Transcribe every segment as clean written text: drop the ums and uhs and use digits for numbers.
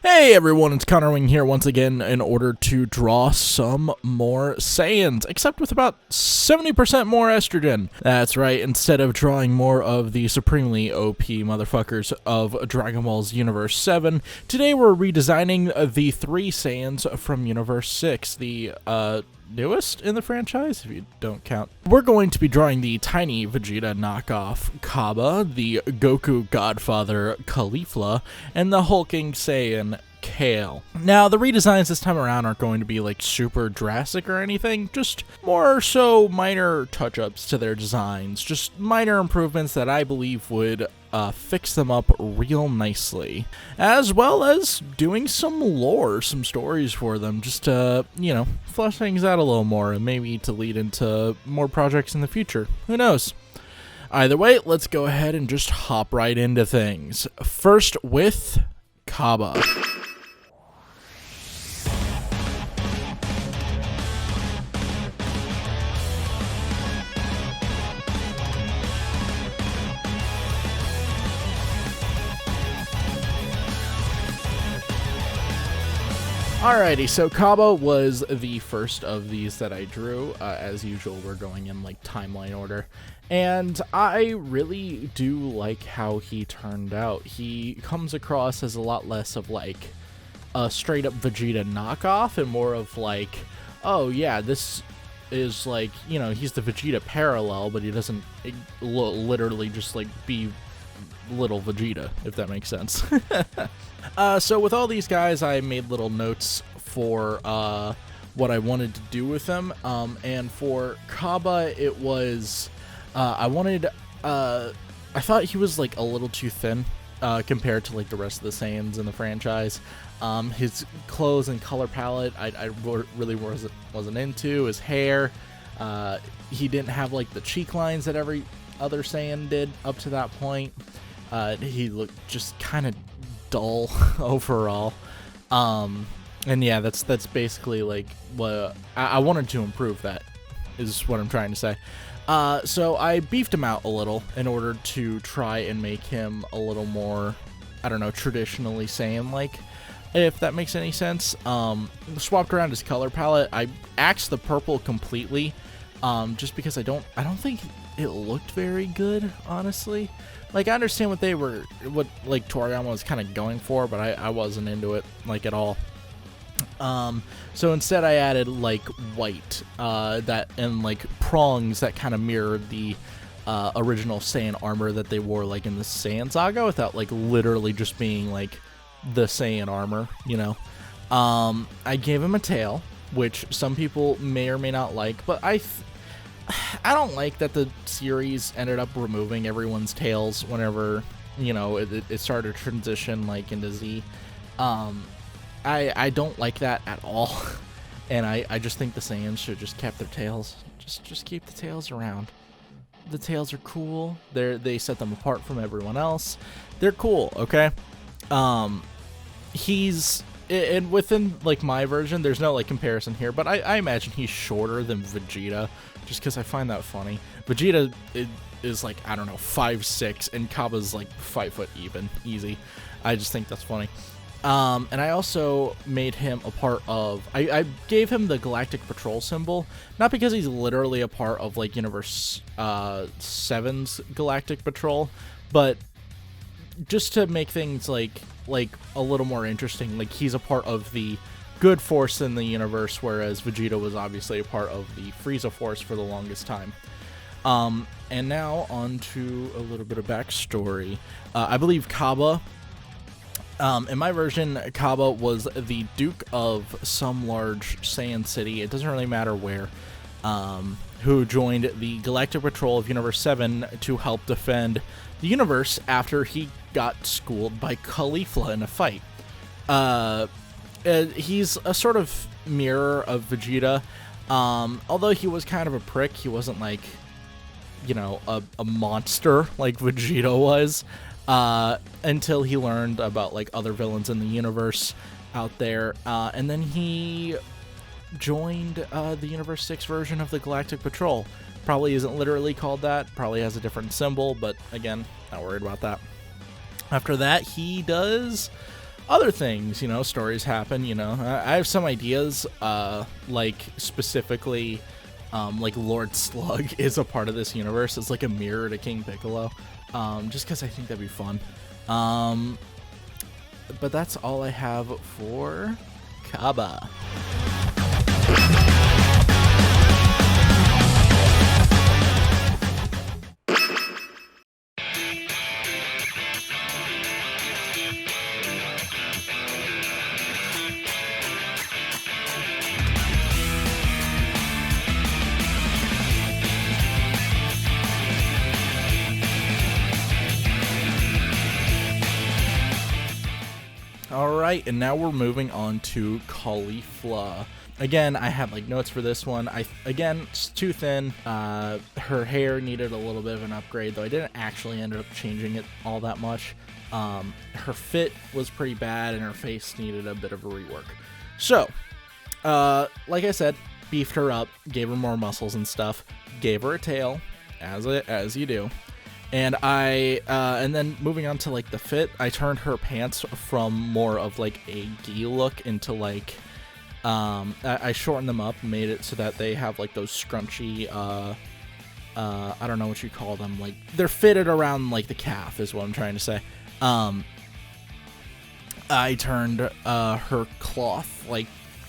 Hey everyone, it's Connorwing here once again in order to draw some more Saiyans, except with about 70% more estrogen. That's right, instead of drawing more of the supremely OP motherfuckers of Dragon Ball's Universe 7, today we're redesigning the 3 Saiyans from Universe 6, the newest in the franchise, if you don't count. We're going to be drawing the tiny Vegeta knockoff Kaba, the Goku godfather Kefla, and the hulking Saiyan Kale. Now, the redesigns this time around aren't going to be like super drastic or anything, just more so minor touch-ups to their designs, just minor improvements that I believe would fix them up real nicely, as well as doing some lore, some stories for them, just to, you know, flesh things out a little more and maybe to lead into more projects in the future. Who knows? Either way, let's go ahead and just hop right into things. First with Kaba. Alrighty, so Kaba was the first of these that I drew. As usual, we're going in like timeline order, and I really do like how he turned out. He comes across as a lot less of like a straight up Vegeta knockoff and more of like, oh yeah, this is like, you know, he's the Vegeta parallel, but he doesn't literally just like be little Vegeta, if that makes sense. So with all these guys, I made little notes for what I wanted to do with them, and for Kaba, it was I thought he was like a little too thin compared to like the rest of the Saiyans in the franchise. His clothes and color palette I really wasn't into. His hair, he didn't have like the cheek lines that every other Saiyan did up to that point. He looked just kind of dull overall, and yeah, that's basically like what I wanted to improve. That is what I'm trying to say. So I beefed him out a little in order to try and make him a little more, I don't know, traditionally Saiyan-like, if that makes any sense. Swapped around his color palette. I axed the purple completely, just because I don't think it looked very good, honestly. Like, I understand what like Toriyama was kind of going for, but I wasn't into it like at all. So instead I added like white, that and like prongs that kind of mirrored the original Saiyan armor that they wore like in the Saiyan Saga, without like literally just being like the Saiyan armor, you know. I gave him a tail, which some people may or may not like, but I don't like that the series ended up removing everyone's tails whenever, you know, it started to transition like into Z. I don't like that at all, and I just think the Saiyans should just kept their tails. Just keep the tails around. The tails are cool. They set them apart from everyone else. They're cool, okay? And within like my version, there's no like comparison here, but I imagine he's shorter than Vegeta, just because I find that funny. Vegeta is like, I don't know, 5'6", and Kaba's like 5 foot even, easy. I just think that's funny. And I also made him a part of, I gave him the Galactic Patrol symbol, not because he's literally a part of like Universe 7's Galactic Patrol, but just to make things like a little more interesting. Like, he's a part of the good force in the universe, whereas Vegeta was obviously a part of the Frieza force for the longest time. And now on to a little bit of backstory. I believe Kaba, in my version, Kaba was the Duke of some large Saiyan city, it doesn't really matter where, who joined the Galactic Patrol of Universe 7 to help defend the universe after he got schooled by Kefla in a fight. He's a sort of mirror of Vegeta. Although he was kind of a prick, he wasn't like, you know, a monster like Vegeta was, until he learned about like other villains in the universe out there, and then he joined the Universe 6 version of the Galactic Patrol. Probably isn't literally called that, probably has a different symbol, but again, not worried about that. After that, he does other things, you know, stories happen, you know. I have some ideas, like specifically, like Lord Slug is a part of this universe. It's like a mirror to King Piccolo, just because I think that'd be fun. But that's all I have for Kaba. Alright, and now we're moving on to Kefla. Again, I have like notes for this one. Again, it's too thin. Her hair needed a little bit of an upgrade, though I didn't actually end up changing it all that much. Her fit was pretty bad, and her face needed a bit of a rework. So, like I said, beefed her up, gave her more muscles and stuff, gave her a tail, as you do. And and then moving on to like the fit, I turned her pants from more of like a gi look into like, I shortened them up, made it so that they have like those scrunchy, I don't know what you call them, like they're fitted around like the calf is what I'm trying to say. I turned her cloth like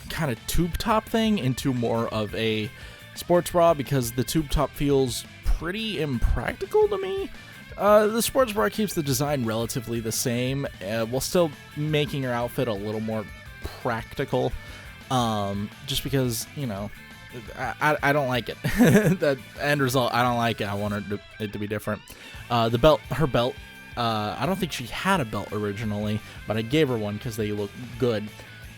kind of tube top thing into more of a sports bra because the tube top feels pretty impractical to me. The sports bra keeps the design relatively the same, while still making her outfit a little more practical. Just because, you know, I don't like it. The end result, I don't like it. I want it to be different. The belt, her belt, I don't think she had a belt originally, but I gave her one because they look good.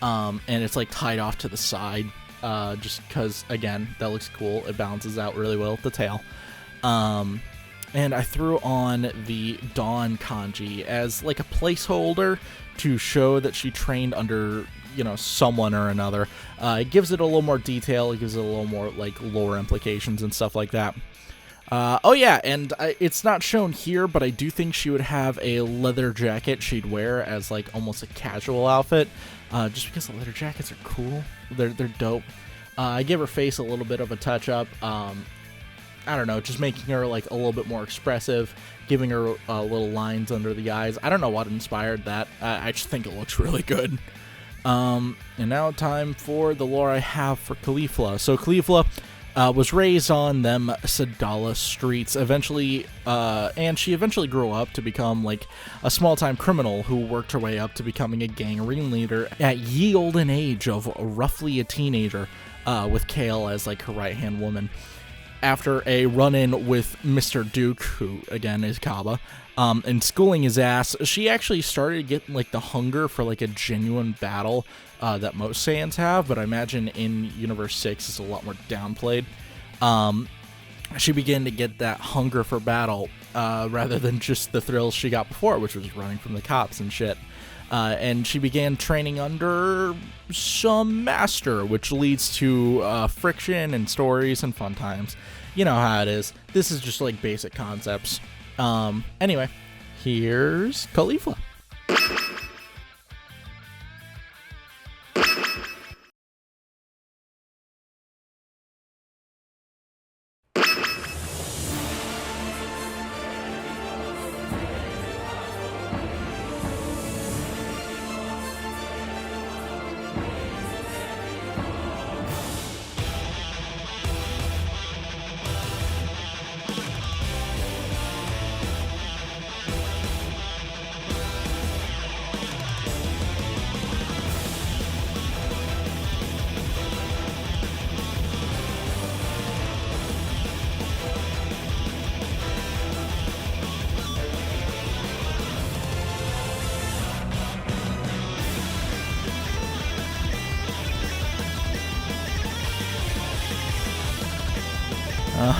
And it's like tied off to the side, just because, again, that looks cool. It balances out really well with the tail. And I threw on the Dawn kanji as like a placeholder to show that she trained under, you know, someone or another. It gives it a little more detail. It gives it a little more like lore implications and stuff like that. Oh yeah, and it's not shown here, but I do think she would have a leather jacket she'd wear as like almost a casual outfit, just because the leather jackets are cool. They're dope. I gave her face a little bit of a touch up. I don't know, just making her like a little bit more expressive, giving her little lines under the eyes. I don't know what inspired that. I just think it looks really good. And now time for the lore I have for Kefla. So Kefla was raised on them Sadala streets, eventually, and she eventually grew up to become like a small-time criminal who worked her way up to becoming a gang ringleader at ye olden age of roughly a teenager, with Kale as like her right-hand woman. After a run-in with Mr. Duke, who again is Kaba, and schooling his ass, she actually started getting like the hunger for like a genuine battle that most Saiyans have, but I imagine in Universe 6 it's a lot more downplayed. She began to get that hunger for battle rather than just the thrills she got before, which was running from the cops and shit. And she began training under some master, which leads to friction and stories and fun times. You know how it is. This is just like basic concepts. Anyway, here's Kefla.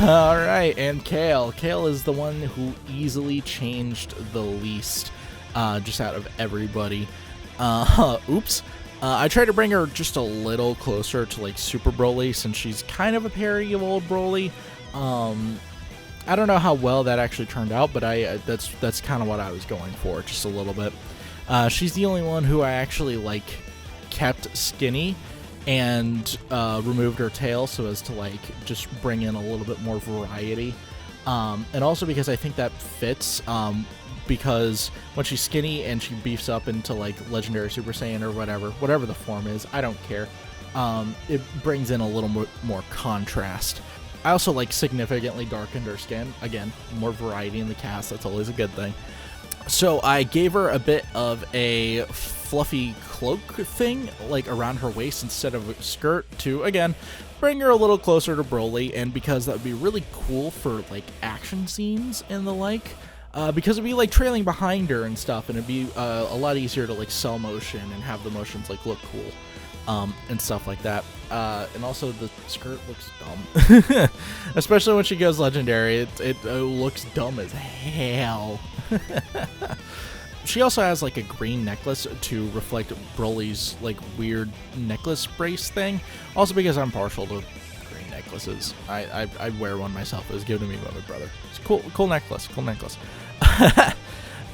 Alright, and Kale. Kale is the one who easily changed the least, just out of everybody. Oops. I tried to bring her just a little closer to, like, Super Broly, since she's kind of a parody of old Broly. I don't know how well that actually turned out, but that's kind of what I was going for, just a little bit. She's the only one who I actually like kept skinny and removed her tail so as to like just bring in a little bit more variety. And also because I think that fits, because when she's skinny and she beefs up into like Legendary Super Saiyan or whatever the form is, I don't care. It brings in a little more contrast. I also like significantly darkened her skin. Again, more variety in the cast, that's always a good thing. So I gave her a bit of a fluffy cloak thing, like around her waist instead of a skirt to, again, bring her a little closer to Broly, and because that would be really cool for like action scenes and the like, because it'd be like trailing behind her and stuff, and it'd be a lot easier to like cell motion and have the motions like look cool, and stuff like that. And also the skirt looks dumb, especially when she goes legendary. It looks dumb as hell. She also has like a green necklace to reflect Broly's like weird necklace brace thing. Also because I'm partial to green necklaces. I wear one myself. It was given to me by my brother. It's a cool necklace. Cool necklace.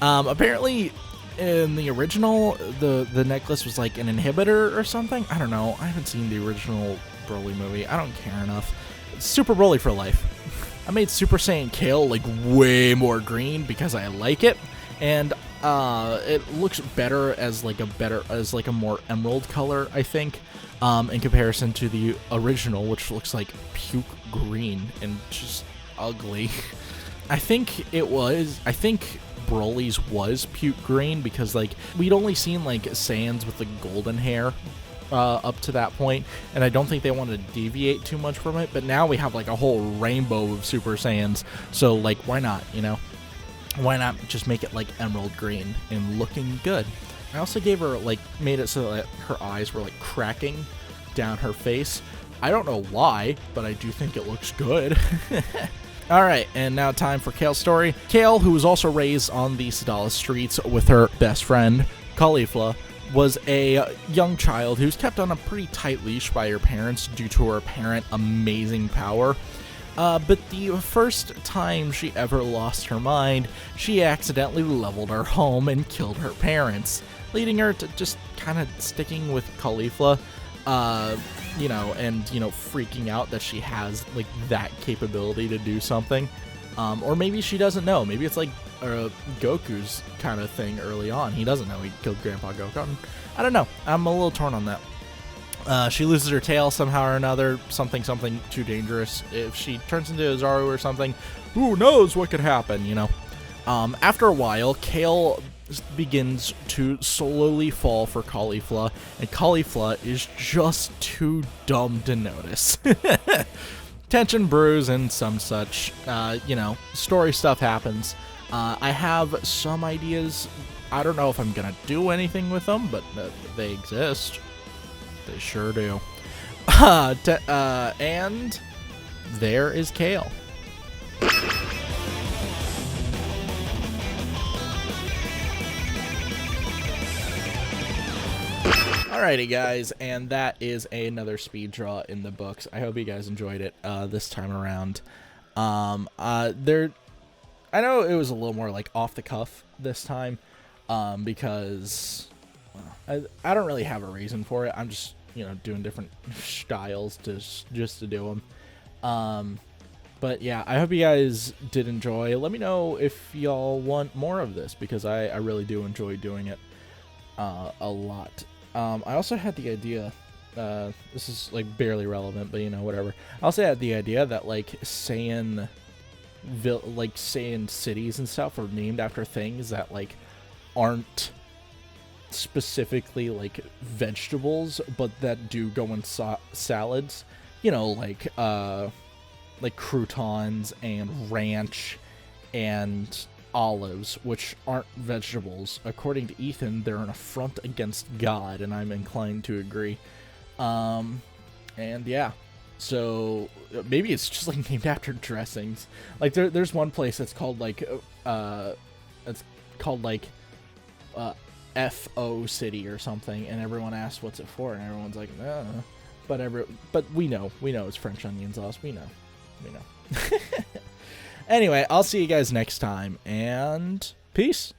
Apparently in the original, the necklace was like an inhibitor or something. I don't know. I haven't seen the original Broly movie. I don't care enough. It's Super Broly for life. I made Super Saiyan Kale like way more green because I like it, and it looks better as like a more emerald color, I think, in comparison to the original, which looks like puke green and just ugly. I think Broly's was puke green because like we'd only seen like Saiyans with the golden hair up to that point, and I don't think they wanted to deviate too much from it, but now we have like a whole rainbow of Super Saiyans, so like why not, you know? Why not just make it like emerald green and looking good? I also gave her like, made it so that her eyes were like cracking down her face. I don't know why, but I do think it looks good. Alright, and now time for Kale's story. Kale, who was also raised on the Sadala streets with her best friend, Kefla, was a young child who's kept on a pretty tight leash by her parents due to her apparent amazing power. But the first time she ever lost her mind, she accidentally leveled her home and killed her parents, leading her to just kind of sticking with Kefla, you know, and, you know, freaking out that she has, like, that capability to do something. Or maybe she doesn't know. Maybe it's like Goku's kind of thing early on. He doesn't know he killed Grandpa Goku. I don't know. I'm a little torn on that. She loses her tail somehow or another. Something too dangerous. If she turns into a Zaru or something, who knows what could happen, you know? After a while, Kale begins to slowly fall for Kefla, and Kefla is just too dumb to notice. Tension brews and some such, you know, story stuff happens. I have some ideas. I don't know if I'm gonna do anything with them, but they exist. They sure do. And there is Kale. Alrighty guys, and that is another speed draw in the books. I hope you guys enjoyed it this time around. I know it was a little more like off the cuff this time, because I don't really have a reason for it. I'm just, you know, doing different styles just to do them. But yeah, I hope you guys did enjoy. Let me know if y'all want more of this, because I really do enjoy doing it a lot. I also had the idea, this is like barely relevant, but you know, whatever. I also had the idea that like Saiyan cities and stuff are named after things that like aren't specifically like vegetables, but that do go in salads. You know, like croutons and ranch and olives, which aren't vegetables. According to Ethan, they're an affront against God, and I'm inclined to agree. And yeah, so maybe it's just like named after dressings. Like there's one place that's called like FO City or something, and everyone asks what's it for, and everyone's like, but we know it's French onion sauce. We know. Anyway, I'll see you guys next time, and peace.